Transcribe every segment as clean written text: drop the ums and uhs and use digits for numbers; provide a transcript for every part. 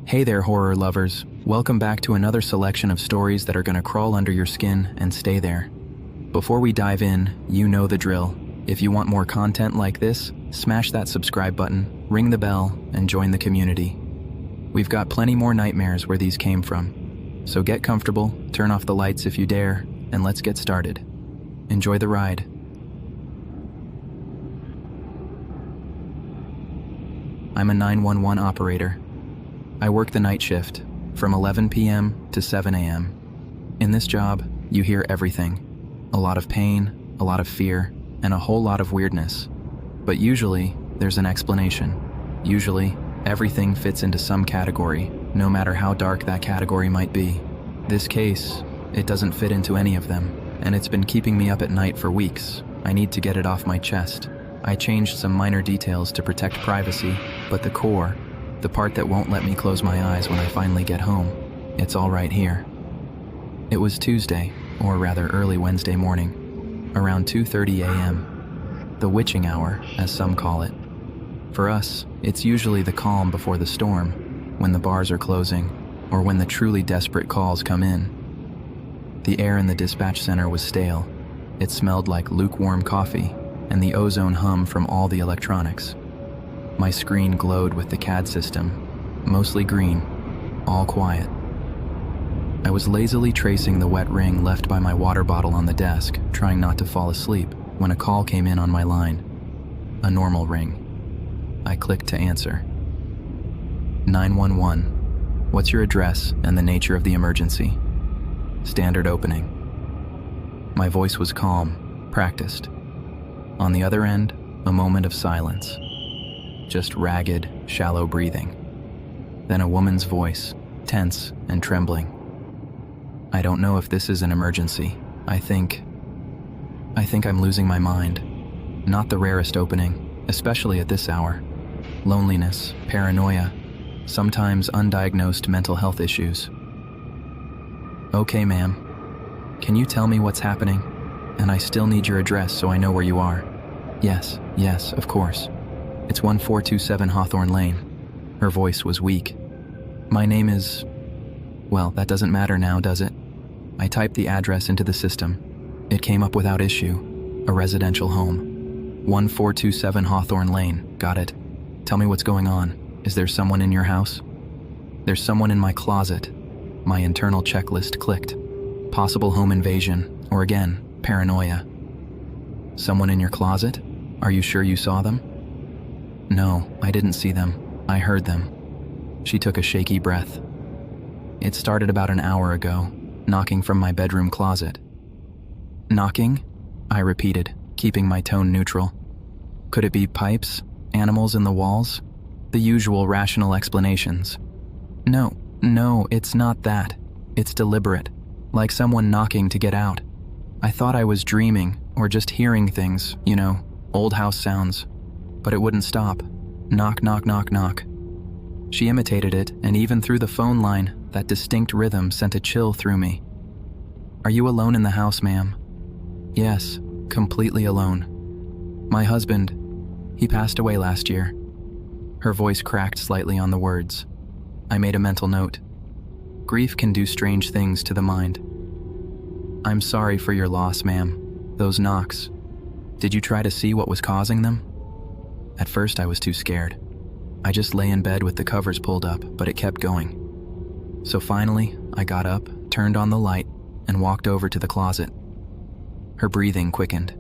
Hey there, horror lovers. Welcome back to another selection of stories that are gonna crawl under your skin and stay there. Before we dive in, you know the drill. If you want more content like this, smash that subscribe button, ring the bell, and join the community. We've got plenty more nightmares where these came from. So get comfortable, turn off the lights if you dare, and let's get started. Enjoy the ride. I'm a 911 operator. I work the night shift, from 11 p.m. to 7 a.m. In this job, you hear everything. A lot of pain, a lot of fear, and a whole lot of weirdness. But usually, there's an explanation. Usually, everything fits into some category, no matter how dark that category might be. This case, it doesn't fit into any of them, and it's been keeping me up at night for weeks. I need to get it off my chest. I changed some minor details to protect privacy, but the core, the part that won't let me close my eyes when I finally get home, it's all right here. It was Tuesday, or rather early Wednesday morning, around 2:30 a.m. The witching hour, as some call it. For us, it's usually the calm before the storm, when the bars are closing, or when the truly desperate calls come in. The air in the dispatch center was stale. It smelled like lukewarm coffee, and the ozone hum from all the electronics. My screen glowed with the CAD system, mostly green, all quiet. I was lazily tracing the wet ring left by my water bottle on the desk, trying not to fall asleep, when a call came in on my line. A normal ring. I clicked to answer. 911. What's your address and the nature of the emergency? Standard opening. My voice was calm, practiced. On the other end, a moment of silence. Just ragged, shallow breathing. Then a woman's voice, tense and trembling. I don't know if this is an emergency. I think I'm losing my mind. Not the rarest opening, especially at this hour. Loneliness, paranoia, sometimes undiagnosed mental health issues. Okay, ma'am. Can you tell me what's happening? And I still need your address so I know where you are. Yes, of course. It's 1427 Hawthorne Lane. Her voice was weak. My name is... Well, that doesn't matter now, does it? I typed the address into the system. It came up without issue. A residential home. 1427 Hawthorne Lane. Got it. Tell me what's going on. Is there someone in your house? There's someone in my closet. My internal checklist clicked. Possible home invasion, or again, paranoia. Someone in your closet? Are you sure you saw them? No, I didn't see them. I heard them. She took a shaky breath. It started about an hour ago, knocking from my bedroom closet. Knocking? I repeated, keeping my tone neutral. Could it be pipes? Animals in the walls? The usual rational explanations. No, it's not that. It's deliberate, like someone knocking to get out. I thought I was dreaming, or just hearing things, old house sounds. But it wouldn't stop. Knock, knock, knock, knock. She imitated it, and even through the phone line, that distinct rhythm sent a chill through me. Are you alone in the house, ma'am? Yes, completely alone. My husband, he passed away last year. Her voice cracked slightly on the words. I made a mental note. Grief can do strange things to the mind. I'm sorry for your loss, ma'am. Those knocks. Did you try to see what was causing them? At first I was too scared. I just lay in bed with the covers pulled up, but it kept going. So finally, I got up, turned on the light, and walked over to the closet. Her breathing quickened.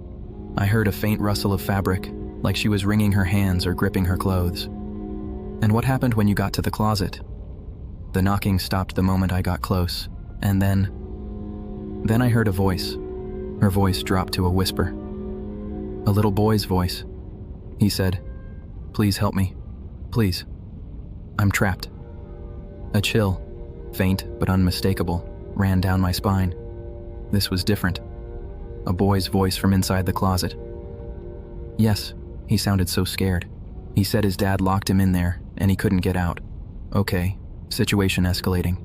I heard a faint rustle of fabric, like she was wringing her hands or gripping her clothes. And what happened when you got to the closet? The knocking stopped the moment I got close, and then I heard a voice. Her voice dropped to a whisper. A little boy's voice. He said, "Please help me. Please. I'm trapped." A chill, faint but unmistakable, ran down my spine. This was different. A boy's voice from inside the closet. Yes, he sounded so scared. He said his dad locked him in there and he couldn't get out. Okay, situation escalating.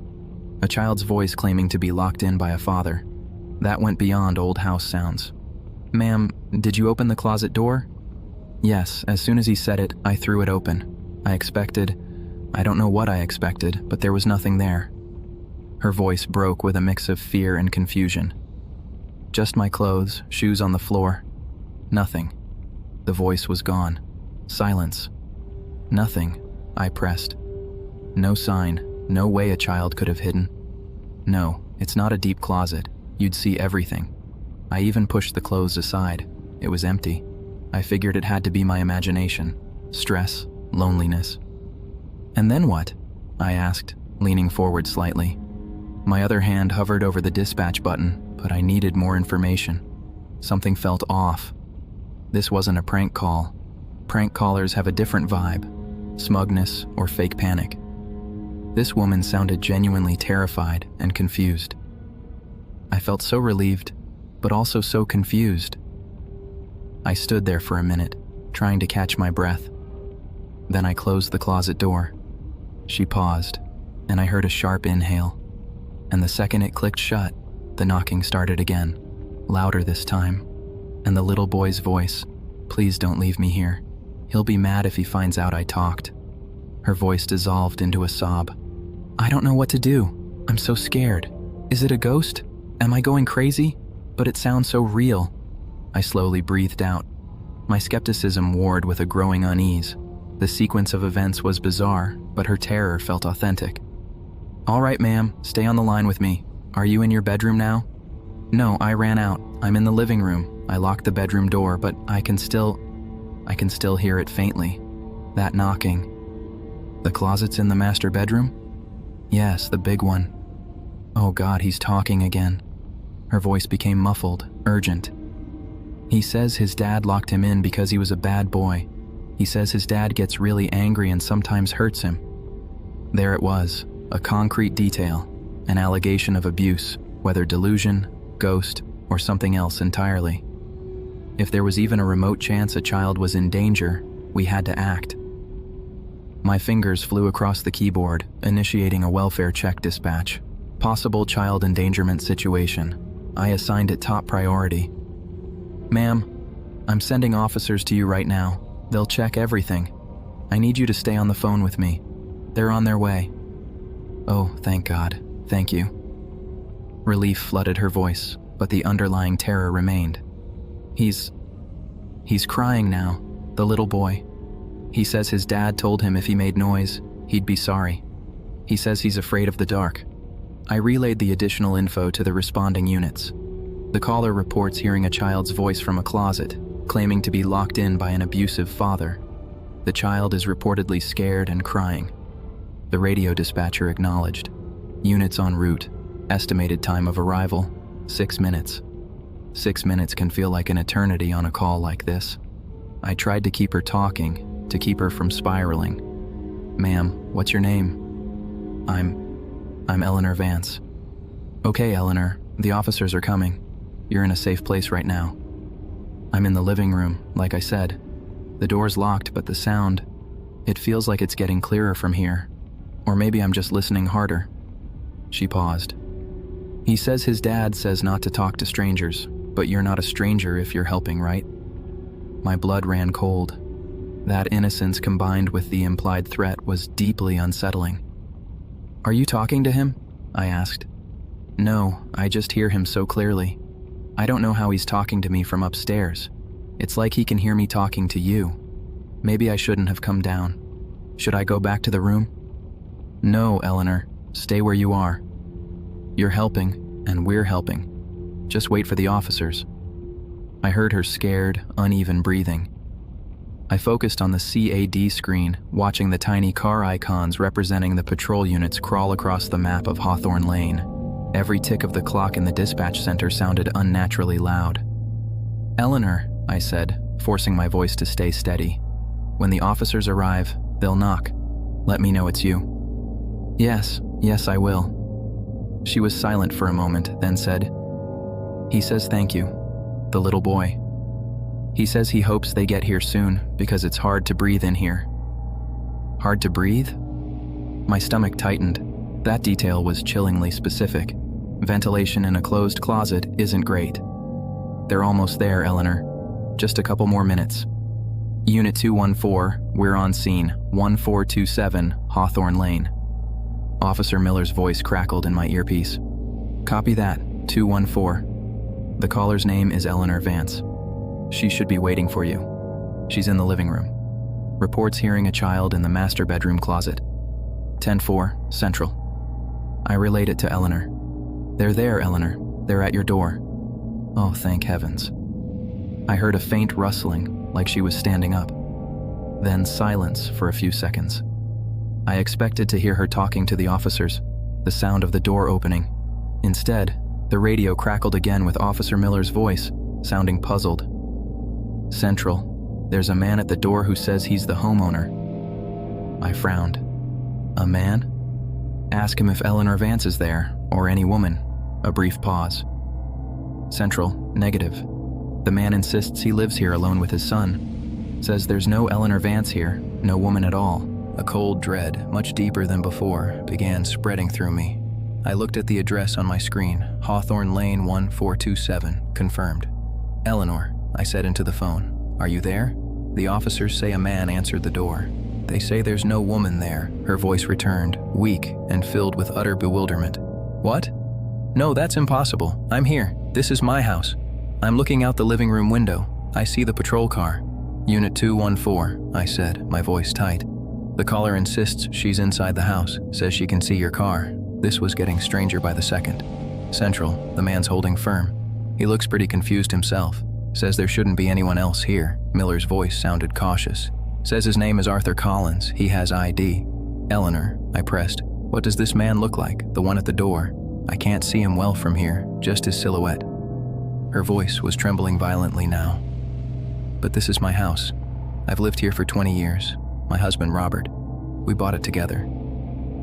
A child's voice claiming to be locked in by a father. That went beyond old house sounds. Ma'am, did you open the closet door? Yes, as soon as he said it, I threw it open. I expected, I don't know what I expected, but there was nothing there. Her voice broke with a mix of fear and confusion. Just my clothes, shoes on the floor. Nothing. The voice was gone. Silence. Nothing, I pressed. No sign, no way a child could have hidden. No, it's not a deep closet. You'd see everything. I even pushed the clothes aside. It was empty. I figured it had to be my imagination. Stress, loneliness. And then what? I asked, leaning forward slightly. My other hand hovered over the dispatch button, but I needed more information. Something felt off. This wasn't a prank call. Prank callers have a different vibe, smugness or fake panic. This woman sounded genuinely terrified and confused. I felt so relieved, but also so confused. I stood there for a minute, trying to catch my breath. Then I closed the closet door. She paused, and I heard a sharp inhale. And the second it clicked shut, the knocking started again, louder this time. And the little boy's voice, "Please don't leave me here. He'll be mad if he finds out I talked." Her voice dissolved into a sob. "I don't know what to do. I'm so scared. Is it a ghost? Am I going crazy? But it sounds so real." I slowly breathed out. My skepticism warred with a growing unease. The sequence of events was bizarre, but her terror felt authentic. "All right, ma'am, stay on the line with me. Are you in your bedroom now?" "No, I ran out. I'm in the living room. I locked the bedroom door, but I can still hear it faintly. That knocking." "The closet's in the master bedroom?" "Yes, the big one." "Oh God, he's talking again." Her voice became muffled, urgent. "He says his dad locked him in because he was a bad boy. He says his dad gets really angry and sometimes hurts him." There it was, a concrete detail, an allegation of abuse, whether delusion, ghost, or something else entirely. If there was even a remote chance a child was in danger, we had to act. My fingers flew across the keyboard, initiating a welfare check dispatch. Possible child endangerment situation. I assigned it top priority. "Ma'am, I'm sending officers to you right now. They'll check everything. I need you to stay on the phone with me. They're on their way." "Oh, thank God. Thank you." Relief flooded her voice, but the underlying terror remained. He's crying now, the little boy. He says his dad told him if he made noise, he'd be sorry. He says he's afraid of the dark." I relayed the additional info to the responding units. The caller reports hearing a child's voice from a closet, claiming to be locked in by an abusive father. The child is reportedly scared and crying. The radio dispatcher acknowledged. Units en route. Estimated time of arrival, 6 minutes. 6 minutes can feel like an eternity on a call like this. I tried to keep her talking, to keep her from spiraling. "Ma'am, what's your name?" I'm Eleanor Vance." "Okay, Eleanor, the officers are coming. You're in a safe place right now." "I'm in the living room, like I said. The door's locked, but the sound, it feels like it's getting clearer from here. Or maybe I'm just listening harder." She paused. "He says his dad says not to talk to strangers, but you're not a stranger if you're helping, right?" My blood ran cold. That innocence combined with the implied threat was deeply unsettling. "Are you talking to him?" I asked. "No, I just hear him so clearly. I don't know how he's talking to me from upstairs. It's like he can hear me talking to you. Maybe I shouldn't have come down. Should I go back to the room?" "No, Eleanor, stay where you are. You're helping, and we're helping. Just wait for the officers." I heard her scared, uneven breathing. I focused on the CAD screen, watching the tiny car icons representing the patrol units crawl across the map of Hawthorne Lane. Every tick of the clock in the dispatch center sounded unnaturally loud. "Eleanor," I said, forcing my voice to stay steady. "When the officers arrive, they'll knock. Let me know it's you." Yes, I will." She was silent for a moment, then said, "He says thank you, the little boy. He says he hopes they get here soon because it's hard to breathe in here." "Hard to breathe?" My stomach tightened. That detail was chillingly specific. Ventilation in a closed closet isn't great. "They're almost there, Eleanor. Just a couple more minutes." Unit 214, we're on scene, 1427 Hawthorne Lane. Officer Miller's voice crackled in my earpiece. Copy that, 214. The caller's name is Eleanor Vance. She should be waiting for you. She's in the living room. Reports hearing a child in the master bedroom closet. 104 Central. I relayed it to Eleanor. They're there, Eleanor. They're at your door. Oh, thank heavens. I heard a faint rustling, like she was standing up. Then silence for a few seconds. I expected to hear her talking to the officers, the sound of the door opening. Instead, the radio crackled again with Officer Miller's voice, sounding puzzled. Central, there's a man at the door who says he's the homeowner. I frowned. A man? Ask him if Eleanor Vance is there, or any woman. A brief pause. Central, negative. The man insists he lives here alone with his son. Says there's no Eleanor Vance here, no woman at all. A cold dread, much deeper than before, began spreading through me. I looked at the address on my screen, Hawthorne Lane 1427, confirmed. Eleanor, I said into the phone, are you there? The officers say a man answered the door. They say there's no woman there, her voice returned, weak and filled with utter bewilderment. What? No, that's impossible. I'm here. This is my house. I'm looking out the living room window. I see the patrol car. Unit 214, I said, my voice tight. The caller insists she's inside the house, says she can see your car. This was getting stranger by the second. Central, the man's holding firm. He looks pretty confused himself. Says there shouldn't be anyone else here. Miller's voice sounded cautious. Says his name is Arthur Collins. He has ID. Eleanor, I pressed. What does this man look like, the one at the door? I can't see him well from here, just his silhouette. Her voice was trembling violently now. But this is my house. I've lived here for 20 years. My husband, Robert. We bought it together.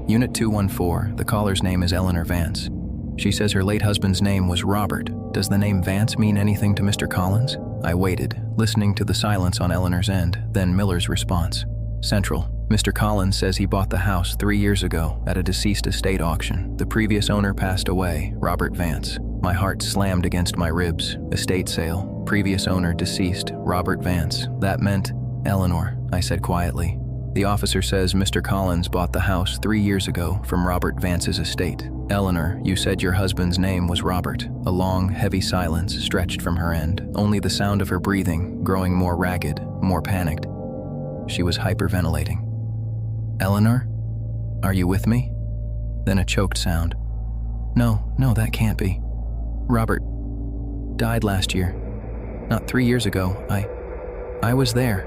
Unit 214, the caller's name is Eleanor Vance. She says her late husband's name was Robert. Does the name Vance mean anything to Mr. Collins? I waited, listening to the silence on Eleanor's end, then Miller's response. Central, Mr. Collins says he bought the house 3 years ago at a deceased estate auction. The previous owner passed away, Robert Vance. My heart slammed against my ribs. Estate sale, previous owner deceased, Robert Vance. That meant, Eleanor, I said quietly. The officer says Mr. Collins bought the house 3 years ago from Robert Vance's estate. Eleanor, you said your husband's name was Robert. A long, heavy silence stretched from her end, only the sound of her breathing, growing more ragged, more panicked. She was hyperventilating. Eleanor? Are you with me? Then a choked sound. No, that can't be. Robert died last year. Not 3 years ago. I was there.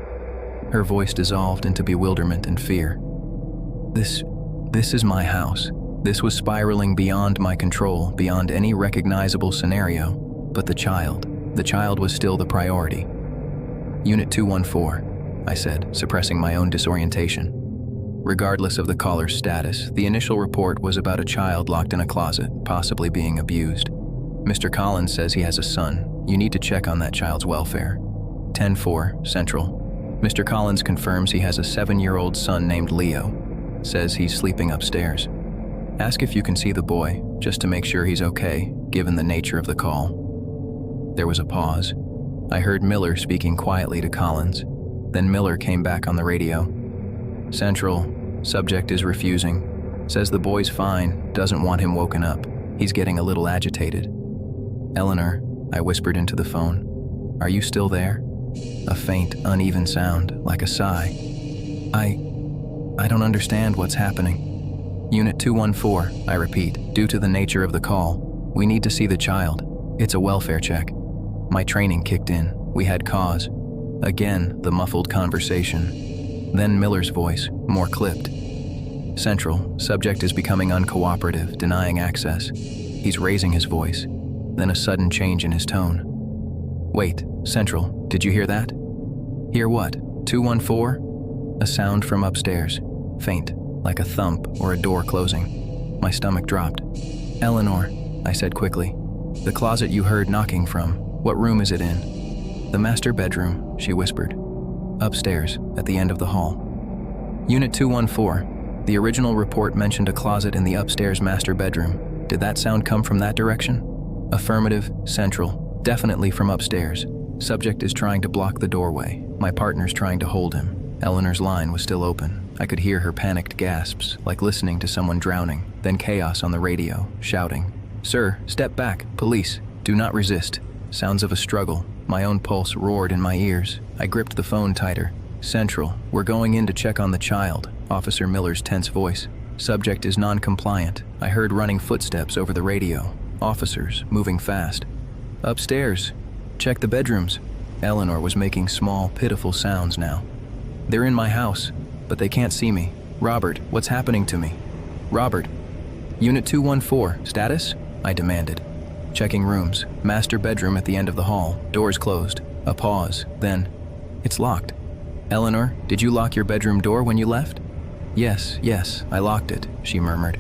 Her voice dissolved into bewilderment and fear. This is my house. This was spiraling beyond my control, beyond any recognizable scenario. But the child was still the priority. Unit 214, I said, suppressing my own disorientation. Regardless of the caller's status, the initial report was about a child locked in a closet, possibly being abused. Mr. Collins says he has a son. You need to check on that child's welfare. 104 Central. Mr. Collins confirms he has a 7-year-old son named Leo. Says he's sleeping upstairs. Ask if you can see the boy, just to make sure he's okay, given the nature of the call. There was a pause. I heard Miller speaking quietly to Collins. Then Miller came back on the radio. Central, subject is refusing. Says the boy's fine, doesn't want him woken up. He's getting a little agitated. Eleanor, I whispered into the phone. Are you still there? A faint, uneven sound, like a sigh. I don't understand what's happening. Unit 214, I repeat, due to the nature of the call, we need to see the child. It's a welfare check. My training kicked in. We had cause. Again, the muffled conversation. Then Miller's voice, more clipped. Central, subject is becoming uncooperative, denying access. He's raising his voice. Then a sudden change in his tone. Wait, Central, did you hear that? Hear what? 214? A sound from upstairs. Faint, like a thump or a door closing. My stomach dropped. Eleanor, I said quickly. The closet you heard knocking from, what room is it in? The master bedroom, she whispered. Upstairs, at the end of the hall. Unit 214, the original report mentioned a closet in the upstairs master bedroom. Did that sound come from that direction? Affirmative, Central, definitely from upstairs. Subject is trying to block the doorway. My partner's trying to hold him. Eleanor's line was still open. I could hear her panicked gasps, like listening to someone drowning. Then chaos on the radio, shouting, "Sir, step back, police, do not resist." Sounds of a struggle. My own pulse roared in my ears. I gripped the phone tighter. "Central, we're going in to check on the child," Officer Miller's tense voice. "Subject is non-compliant." I heard running footsteps over the radio. Officers, moving fast. "Upstairs. Check the bedrooms." Eleanor was making small, pitiful sounds now. "They're in my house, but they can't see me. Robert, what's happening to me? Robert." "Unit 214, status?" I demanded. Checking rooms. Master bedroom at the end of the hall. Doors closed. A pause. Then, "It's locked." "Eleanor, did you lock your bedroom door when you left?" Yes, I locked it," she murmured.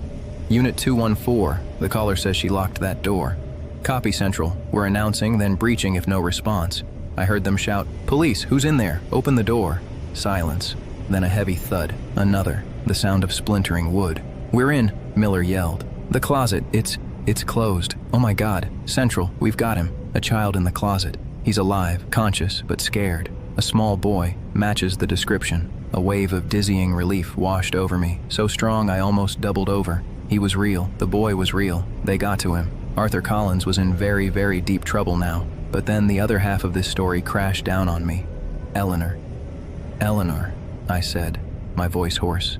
"Unit 214, the caller says she locked that door." "Copy, Central. We're announcing, then breaching if no response." I heard them shout, "Police, who's in there? Open the door." Silence. Then a heavy thud. Another. The sound of splintering wood. "We're in," Miller yelled. "The closet, it's closed. Oh my God. Central, we've got him. A child in the closet. He's alive, conscious, but scared. A small boy. Matches the description." A wave of dizzying relief washed over me, so strong I almost doubled over. He was real. The boy was real. They got to him. Arthur Collins was in very, very deep trouble now. But then the other half of this story crashed down on me. "Eleanor. Eleanor," I said, my voice hoarse.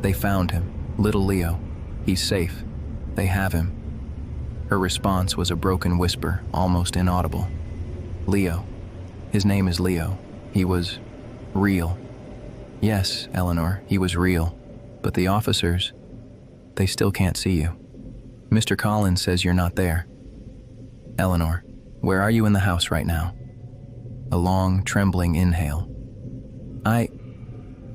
"They found him. Little Leo. He's safe. They have him." Her response was a broken whisper, almost inaudible. "Leo. His name is Leo. He was real." "Yes, Eleanor, he was real. But the officers, they still can't see you. Mr. Collins says you're not there." "Eleanor, where are you in the house right now?" A long, trembling inhale. I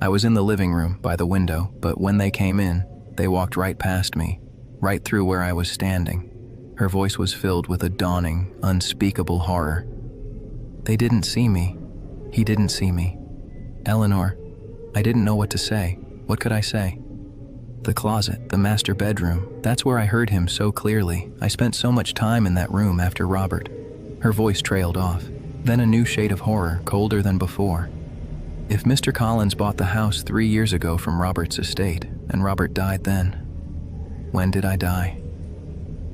was in the living room by the window, but when they came in, they walked right past me, right through where I was standing." Her voice was filled with a dawning, unspeakable horror. "They didn't see me. He didn't see me. Eleanor, I didn't know what to say. What could I say? The closet, the master bedroom, that's where I heard him so clearly. I spent so much time in that room after Robert." Her voice trailed off. Then a new shade of horror, colder than before. "If Mr. Collins bought the house 3 years ago from Robert's estate, and Robert died then, when did I die?"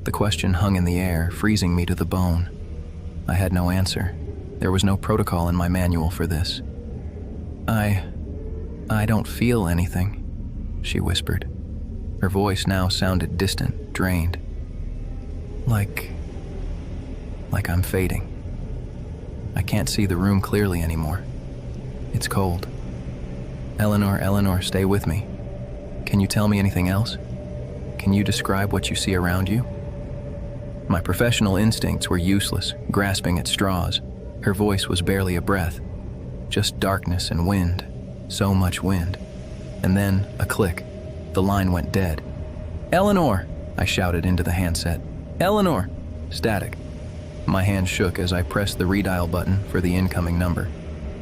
The question hung in the air, freezing me to the bone. I had no answer. There was no protocol in my manual for this. I don't feel anything," she whispered. Her voice now sounded distant, drained. Like I'm fading. I can't see the room clearly anymore. It's cold. Eleanor, stay with me. Can you tell me anything else? Can you describe what you see around you?" My professional instincts were useless, grasping at straws. Her voice was barely a breath. Just darkness and wind. So much wind. And then a click. The line went dead. "Eleanor!" I shouted into the handset. "Eleanor!" Static. My hand shook as I pressed the redial button for the incoming number.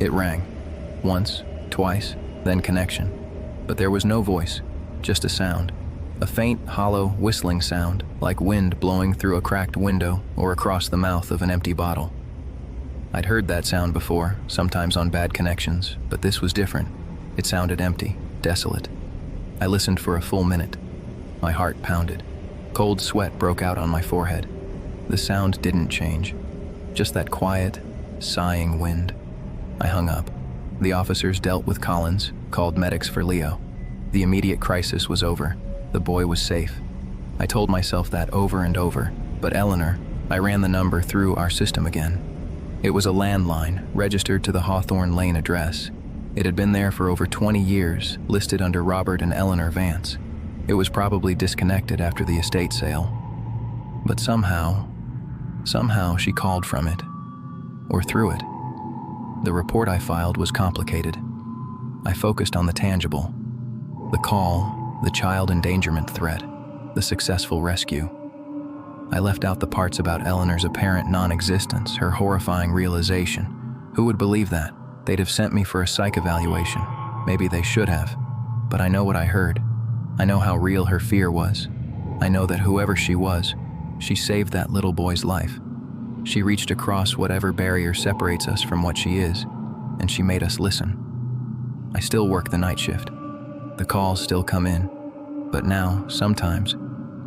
It rang. Once, twice, then connection. But there was no voice, just a sound. A faint, hollow, whistling sound, like wind blowing through a cracked window or across the mouth of an empty bottle. I'd heard that sound before, sometimes on bad connections, but this was different. It sounded empty, desolate. I listened for a full minute. My heart pounded. Cold sweat broke out on my forehead. The sound didn't change. Just that quiet, sighing wind. I hung up. The officers dealt with Collins, called medics for Leo. The immediate crisis was over. The boy was safe. I told myself that over and over. But Eleanor, I ran the number through our system again. It was a landline, registered to the Hawthorne Lane address. It had been there for over 20 years, listed under Robert and Eleanor Vance. It was probably disconnected after the estate sale. But somehow she called from it. Or through it. The report I filed was complicated. I focused on the tangible. The call, the child endangerment threat, the successful rescue. I left out the parts about Eleanor's apparent non-existence, her horrifying realization. Who would believe that? They'd have sent me for a psych evaluation. Maybe they should have. But I know what I heard. I know how real her fear was. I know that whoever she was, she saved that little boy's life. She reached across whatever barrier separates us from what she is, and she made us listen. I still work the night shift. The calls still come in, but now, sometimes,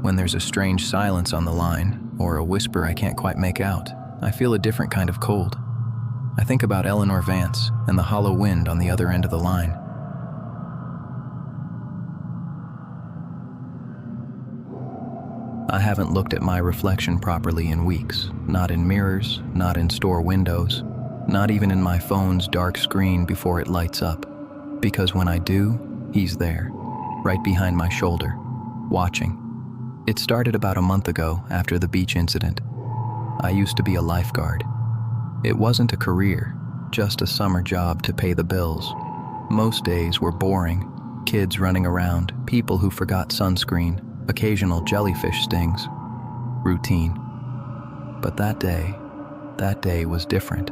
when there's a strange silence on the line, or a whisper I can't quite make out, I feel a different kind of cold. I think about Eleanor Vance and the hollow wind on the other end of the line. I haven't looked at my reflection properly in weeks, not in mirrors, not in store windows, not even in my phone's dark screen before it lights up. Because when I do, he's there, right behind my shoulder, watching. It started about a month ago after the beach incident. I used to be a lifeguard. It wasn't a career, just a summer job to pay the bills. Most days were boring, kids running around, people who forgot sunscreen, occasional jellyfish stings. Routine. But that day was different.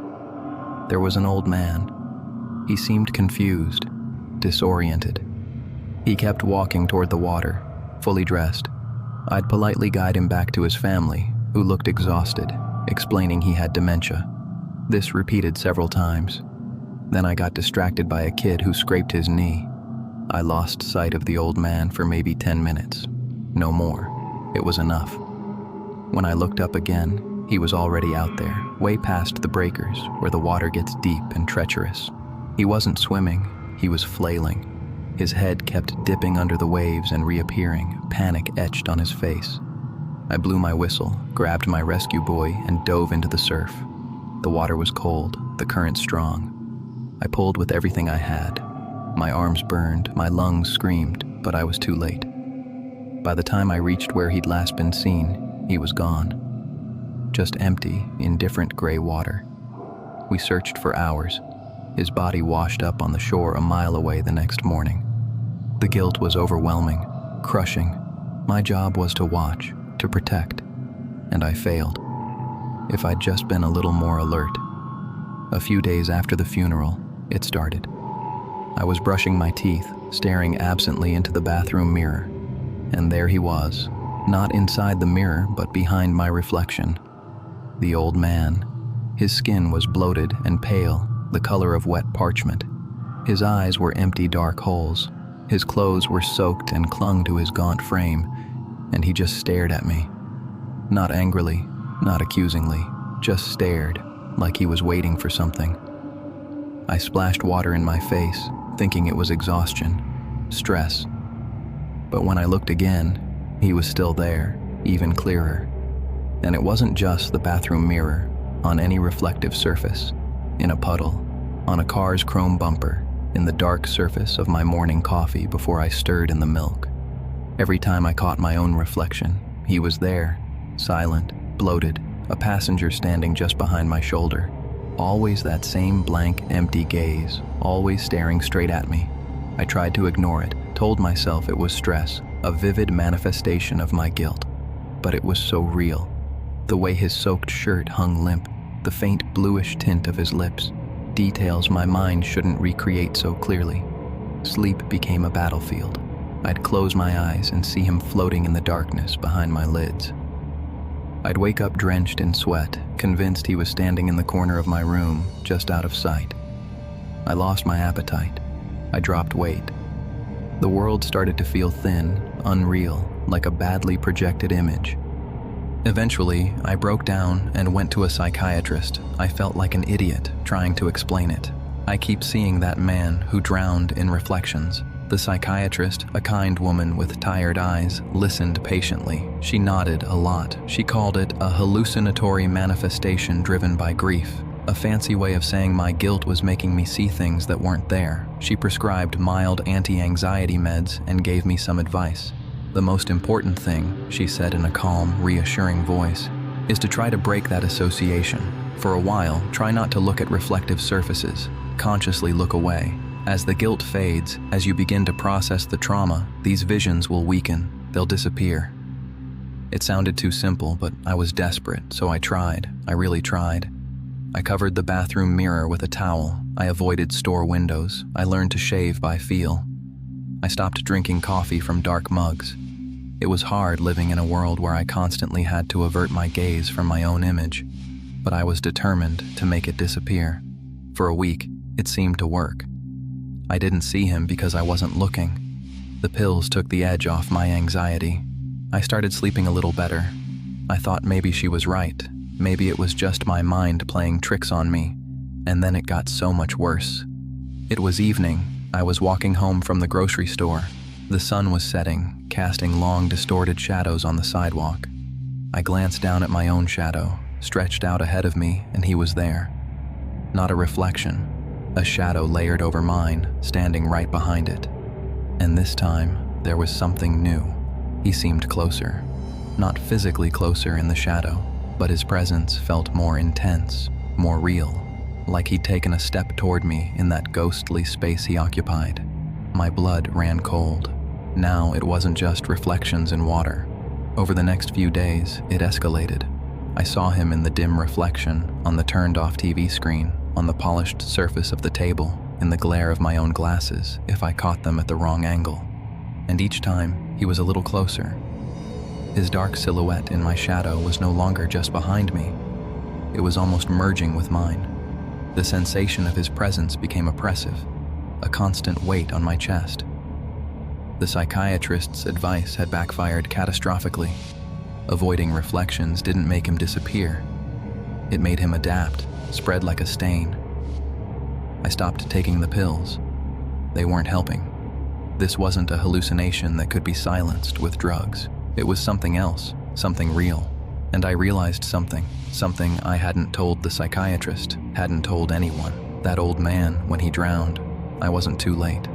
There was an old man. He seemed confused, disoriented. He kept walking toward the water, fully dressed. I'd politely guide him back to his family, who looked exhausted, explaining he had dementia. This repeated several times. Then I got distracted by a kid who scraped his knee. I lost sight of the old man for maybe 10 minutes. No more. It was enough. When I looked up again, he was already out there, way past the breakers, where the water gets deep and treacherous. He wasn't swimming, he was flailing. His head kept dipping under the waves and reappearing, panic etched on his face. I blew my whistle, grabbed my rescue buoy, and dove into the surf. The water was cold, the current strong. I pulled with everything I had. My arms burned, my lungs screamed, but I was too late. By the time I reached where he'd last been seen, he was gone. Just empty, indifferent gray water. We searched for hours. His body washed up on the shore a mile away the next morning. The guilt was overwhelming, crushing. My job was to watch, to protect, and I failed. If I'd just been a little more alert. A few days after the funeral, it started. I was brushing my teeth, staring absently into the bathroom mirror, and there he was, not inside the mirror but behind my reflection. The old man. His skin was bloated and pale, the color of wet parchment. His eyes were empty dark holes. His clothes were soaked and clung to his gaunt frame, and he just stared at me. Not angrily, not accusingly, just stared, like he was waiting for something. I splashed water in my face, thinking it was exhaustion, stress. But when I looked again, he was still there, even clearer. And it wasn't just the bathroom mirror, on any reflective surface, in a puddle, on a car's chrome bumper, in the dark surface of my morning coffee before I stirred in the milk. Every time I caught my own reflection, he was there, silent, bloated, a passenger standing just behind my shoulder. Always that same blank, empty gaze, always staring straight at me. I tried to ignore it, told myself it was stress, a vivid manifestation of my guilt. But it was so real. The way his soaked shirt hung limp, the faint bluish tint of his lips, details my mind shouldn't recreate so clearly. Sleep became a battlefield. I'd close my eyes and see him floating in the darkness behind my lids. I'd wake up drenched in sweat, convinced he was standing in the corner of my room, just out of sight. I lost my appetite. I dropped weight. The world started to feel thin, unreal, like a badly projected image. Eventually, I broke down and went to a psychiatrist. I felt like an idiot trying to explain it. I keep seeing that man who drowned in reflections. The psychiatrist, a kind woman with tired eyes, listened patiently. She nodded a lot. She called it a hallucinatory manifestation driven by grief, a fancy way of saying my guilt was making me see things that weren't there. She prescribed mild anti-anxiety meds and gave me some advice. The most important thing, she said in a calm, reassuring voice, is to try to break that association. For a while, try not to look at reflective surfaces. Consciously look away. As the guilt fades, as you begin to process the trauma, these visions will weaken. They'll disappear. It sounded too simple, but I was desperate, so I tried. I really tried. I covered the bathroom mirror with a towel. I avoided store windows. I learned to shave by feel. I stopped drinking coffee from dark mugs. It was hard living in a world where I constantly had to avert my gaze from my own image. but I was determined to make it disappear. For a week, it seemed to work. I didn't see him because I wasn't looking. The pills took the edge off my anxiety. I started sleeping a little better. I thought maybe she was right. Maybe it was just my mind playing tricks on me. And then it got so much worse. It was evening. I was walking home from the grocery store. The sun was setting, casting long, distorted shadows on the sidewalk. I glanced down at my own shadow, stretched out ahead of me, and he was there. Not a reflection, a shadow layered over mine, standing right behind it. And this time, there was something new. He seemed closer. Not physically closer in the shadow, but his presence felt more intense, more real, like he'd taken a step toward me in that ghostly space he occupied. My blood ran cold. Now it wasn't just reflections in water. Over the next few days, it escalated. I saw him in the dim reflection, on the turned-off TV screen, on the polished surface of the table, in the glare of my own glasses, if I caught them at the wrong angle. And each time, he was a little closer. His dark silhouette in my shadow was no longer just behind me. It was almost merging with mine. The sensation of his presence became oppressive, a constant weight on my chest. The psychiatrist's advice had backfired catastrophically. Avoiding reflections didn't make him disappear. It made him adapt, spread like a stain. I stopped taking the pills. They weren't helping. This wasn't a hallucination that could be silenced with drugs. It was something else, something real. And I realized something I hadn't told the psychiatrist, hadn't told anyone. That old man, when he drowned, I wasn't too late.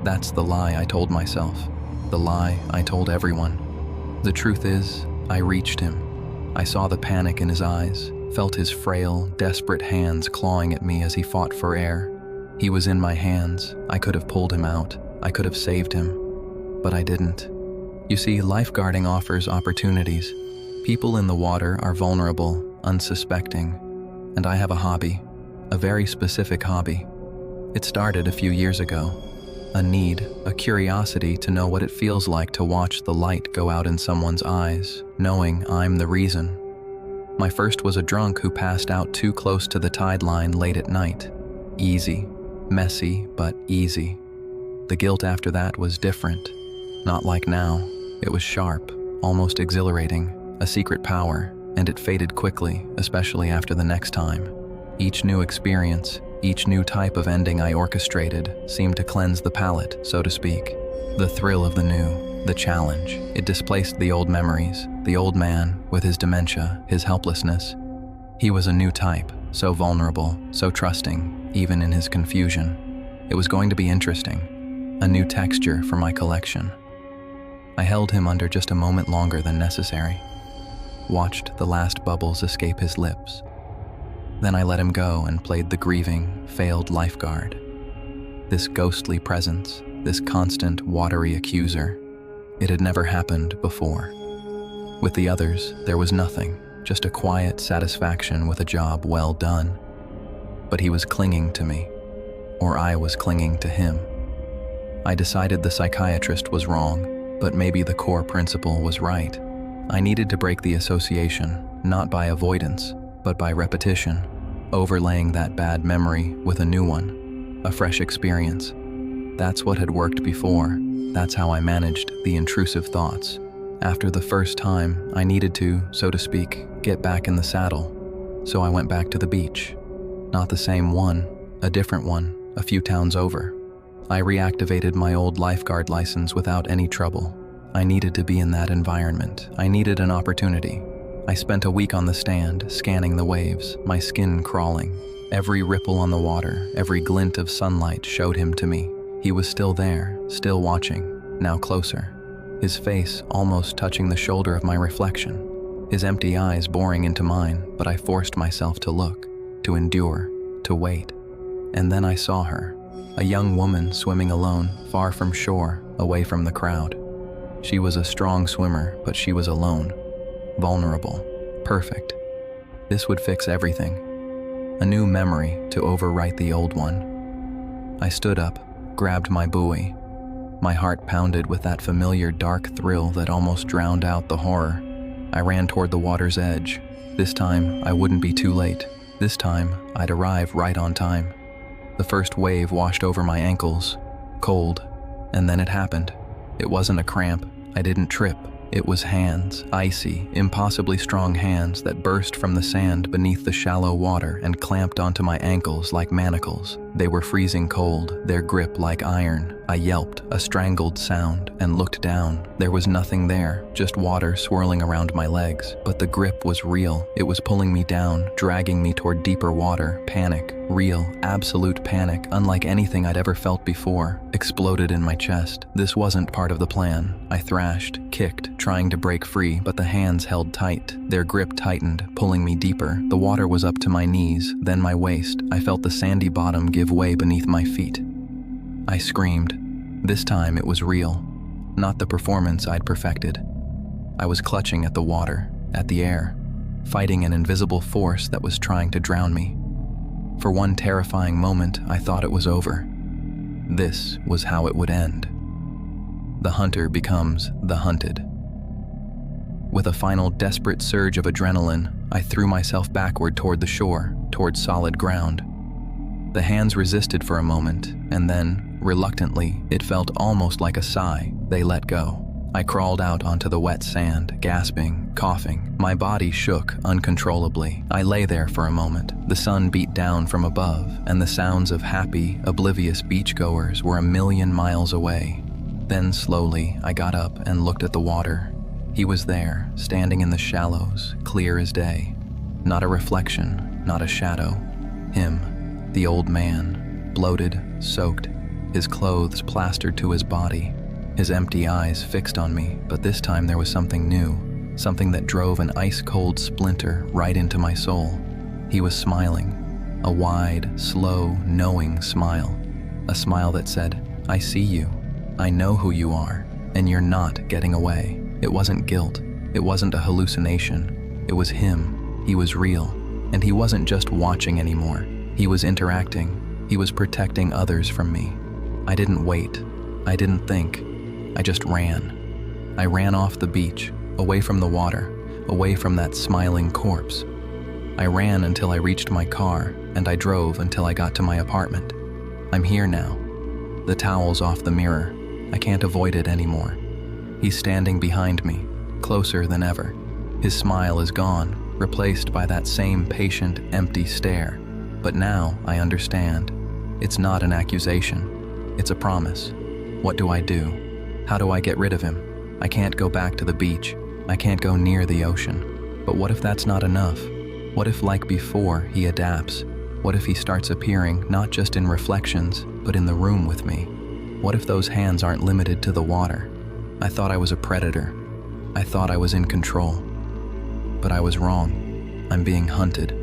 That's the lie I told myself, the lie I told everyone. The truth is, I reached him. I saw the panic in his eyes, felt his frail, desperate hands clawing at me as he fought for air. He was in my hands. I could have pulled him out. I could have saved him. But I didn't. You see, lifeguarding offers opportunities. People in the water are vulnerable, unsuspecting. And I have a hobby, a very specific hobby. It started a few years ago. A need, a curiosity to know what it feels like to watch the light go out in someone's eyes, knowing I'm the reason. My first was a drunk who passed out too close to the tide line late at night. Easy, messy, but easy. The guilt after that was different. Not like now. It was sharp, almost exhilarating, a secret power, and it faded quickly, especially after the next time. Each new experience, each new type of ending I orchestrated seemed to cleanse the palate, so to speak. The thrill of the new, the challenge. It displaced the old memories, the old man with his dementia, his helplessness. He was a new type, so vulnerable, so trusting, even in his confusion. It was going to be interesting, a new texture for my collection. I held him under just a moment longer than necessary, watched the last bubbles escape his lips. Then I let him go and played the grieving, failed lifeguard. This ghostly presence, this constant, watery accuser. It had never happened before. With the others, there was nothing, just a quiet satisfaction with a job well done. But he was clinging to me, or I was clinging to him. I decided the psychiatrist was wrong, but maybe the core principle was right. I needed to break the association, not by avoidance, but by repetition, overlaying that bad memory with a new one, a fresh experience. That's what had worked before. That's how I managed the intrusive thoughts. After the first time, I needed to, so to speak, get back in the saddle. So I went back to the beach. Not the same one, a different one, a few towns over. I reactivated my old lifeguard license without any trouble. I needed to be in that environment. I needed an opportunity. I spent a week on the stand, scanning the waves, my skin crawling. Every ripple on the water, every glint of sunlight showed him to me. He was still there, still watching, now closer. His face almost touching the shoulder of my reflection. His empty eyes boring into mine, but I forced myself to look, to endure, to wait. And then I saw her, a young woman swimming alone, far from shore, away from the crowd. She was a strong swimmer, but she was alone. Vulnerable, perfect. This would fix everything. A new memory to overwrite the old one. I stood up, grabbed my buoy. My heart pounded with that familiar dark thrill that almost drowned out the horror. I ran toward the water's edge, This time, I wouldn't be too late. This time, I'd arrive right on time. The first wave washed over my ankles, cold, and then it happened. It wasn't a cramp. I didn't trip. It was hands, icy, impossibly strong hands that burst from the sand beneath the shallow water and clamped onto my ankles like manacles. They were freezing cold, their grip like iron. I yelped, a strangled sound, and looked down. There was nothing there, just water swirling around my legs. But the grip was real. It was pulling me down, dragging me toward deeper water. Panic, real, absolute panic, unlike anything I'd ever felt before, exploded in my chest. This wasn't part of the plan. I thrashed, kicked, trying to break free, but the hands held tight. Their grip tightened, pulling me deeper. The water was up to my knees, then my waist. I felt the sandy bottom give way beneath my feet. I screamed. This time it was real, not the performance I'd perfected. I was clutching at the water, at the air, fighting an invisible force that was trying to drown me. For one terrifying moment, I thought it was over. This was how it would end. The hunter becomes the hunted. With a final desperate surge of adrenaline, I threw myself backward toward the shore, toward solid ground. The hands resisted for a moment, and then, reluctantly, it felt almost like a sigh. They let go. I crawled out onto the wet sand, gasping, coughing. My body shook uncontrollably. I lay there for a moment. The sun beat down from above, and the sounds of happy, oblivious beachgoers were a million miles away. Then slowly, I got up and looked at the water. He was there, standing in the shallows, clear as day. Not a reflection, not a shadow. Him. The old man, bloated, soaked, his clothes plastered to his body, his empty eyes fixed on me, but this time there was something new, something that drove an ice-cold splinter right into my soul. He was smiling, a wide, slow, knowing smile, a smile that said, "I see you, I know who you are, and you're not getting away." It wasn't guilt, it wasn't a hallucination, it was him. He was real, and he wasn't just watching anymore. He was interacting. He was protecting others from me. I didn't wait. I didn't think. I just ran. I ran off the beach, away from the water, away from that smiling corpse. I ran until I reached my car, and I drove until I got to my apartment. I'm here now. The towel's off the mirror. I can't avoid it anymore. He's standing behind me, closer than ever. His smile is gone, replaced by that same patient, empty stare. But now I understand. It's not an accusation. It's a promise. What do I do? How do I get rid of him? I can't go back to the beach. I can't go near the ocean. But what if that's not enough? What if, like before, he adapts? What if he starts appearing not just in reflections, but in the room with me? What if those hands aren't limited to the water? I thought I was a predator. I thought I was in control. But I was wrong. I'm being hunted.